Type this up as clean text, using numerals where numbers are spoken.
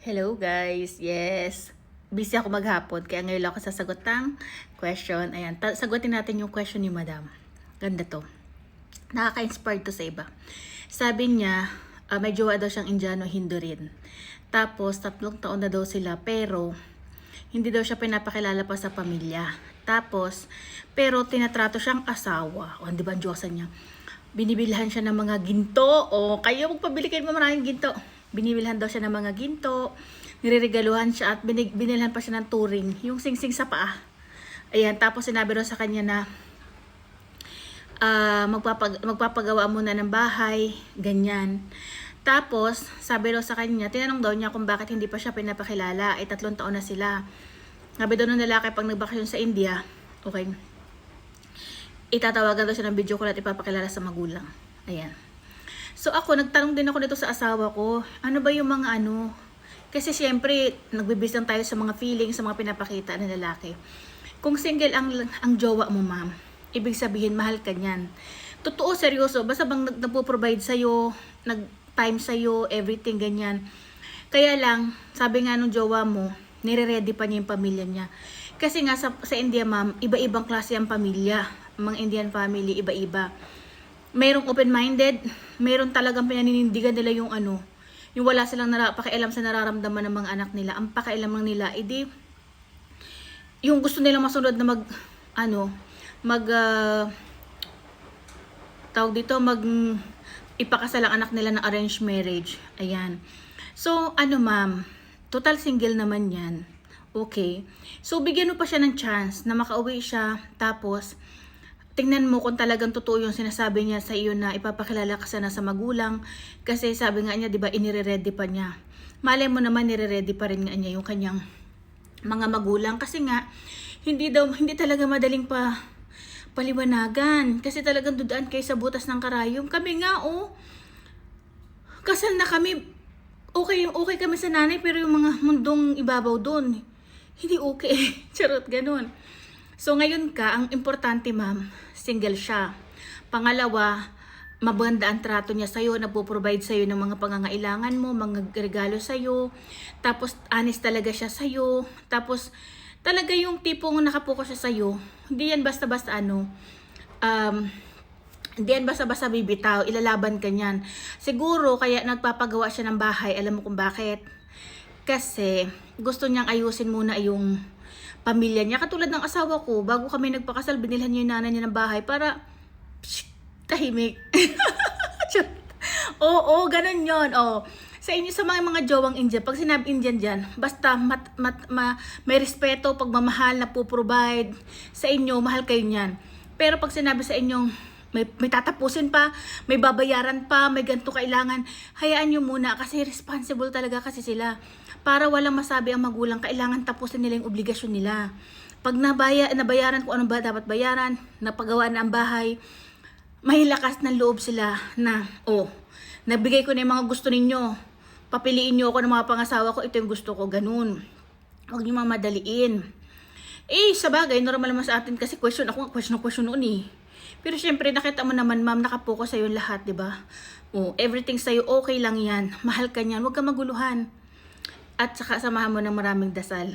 Hello guys, yes. Busy ako maghapon kaya ngayon lang ako sasagot ng question. Ayan, sagutin natin yung question ni Madam. Ganda to. Nakaka-inspire to sa iba. Sabi niya, may jowa daw siyang Indiano Hindu rin. Tapos, 3 taon na daw sila pero hindi daw siya pinapakilala pa sa pamilya. Tapos, pero tinatrato siyang asawa. O, di ba ang Diyosa niya? Binibilhan siya ng mga ginto. O, kayo magpabili kayo ng maraming ginto. Binibilhan daw siya ng mga ginto, nireregaluhan siya at binilhan pa siya ng turing, yung singsing sa paa. Ayan, tapos sinabi daw sa kanya na magpapagawa muna ng bahay, ganyan. Tapos, sabi daw sa kanya, tinanong daw niya kung bakit hindi pa siya pinapakilala, ay 3 taon na sila. Sabi daw ng lalaki pag nagbakasyon sa India, okay, itatawagan daw siya ng video call at ipapakilala sa magulang. Ayan. So ako, nagtanong din ako nito sa asawa ko, ano ba yung mga ano? Kasi siyempre, nagbibis lang tayo sa mga feelings, sa mga pinapakita ng lalaki. Kung single ang jowa mo, ma'am, ibig sabihin, mahal ka niyan. Totoo, seryoso, basta bang nagpo-provide sa'yo, nag-time sa'yo, everything, ganyan. Kaya lang, sabi nga nung jowa mo, nire-ready pa niya yung pamilya niya. Kasi nga sa India, ma'am, iba-ibang klase ang pamilya. Mga Indian family, iba-iba. Mayroong open-minded, mayroong talagang pinaninindigan nila yung ano, yung wala silang pakialam sa nararamdaman ng mga anak nila. Ang pakialam lang nila, edi, yung gusto nilang masunod na ipakasal ang anak nila ng arranged marriage. Ayan. So, ma'am, total single naman yan. Okay. So, bigyan mo pa siya ng chance na makauwi siya, tapos, tingnan mo kung talagang totoo yung sinasabi niya sa iyo na ipapakilala ka sana sa magulang. Kasi sabi nga niya, di ba, inire-ready pa niya. Malay mo naman, nire-ready pa rin nga niya yung kanyang mga magulang. Kasi nga, hindi talaga madaling paliwanagan. Kasi talagang dudaan kayo sa butas ng karayom. Kami nga, kasal na kami. Okay kami sa nanay, pero yung mga mundong ibabaw doon, hindi okay. Charot, ganun. So ngayon ang importante, ma'am, single siya. Pangalawa, maganda ang trato niya sa'yo, nagpo-provide sa'yo ng mga pangangailangan mo, mga regalo sa'yo. Tapos honest talaga siya sa'yo. Tapos talaga yung tipong nakapokus siya sa'yo. Hindi yan basta-basta hindi yan basta-basta bibitaw, ilalaban ka niyan. Siguro kaya nagpapagawa siya ng bahay, alam mo kung bakit? Kasi gusto niyang ayusin muna yung pamilya niya. Katulad ng asawa ko, bago kami nagpakasal, binilhan niya yung nanay niya ng bahay para tahimik. Oo, ganun yun. Sa inyo, sa mga jowang Indian, pag sinabi Indian dyan, basta may respeto, pagmamahal na po-provide sa inyo, mahal kayo niyan. Pero pag sinabi sa inyong may tatapusin pa, may babayaran pa, may ganito kailangan, hayaan nyo muna kasi responsible talaga kasi sila. Para walang masabi ang magulang, kailangan tapusin nila yung obligasyon nila. Pag nabayaran kung ano ba dapat bayaran, napagawa na ang bahay, may lakas ng loob sila na, nabigay ko na yung mga gusto ninyo. Papiliin nyo ako ng mga pangasawa ko, ito yung gusto ko, ganun. Huwag nyo mamadaliin. Sa bagay, normal naman sa atin kasi question noon eh. Pero syempre, nakita mo naman, ma'am, nakapokus sa'yo lahat, di ba? Everything sa'yo, okay lang yan. Mahal ka niyan, huwag ka maguluhan. At saka samahan mo ng maraming dasal.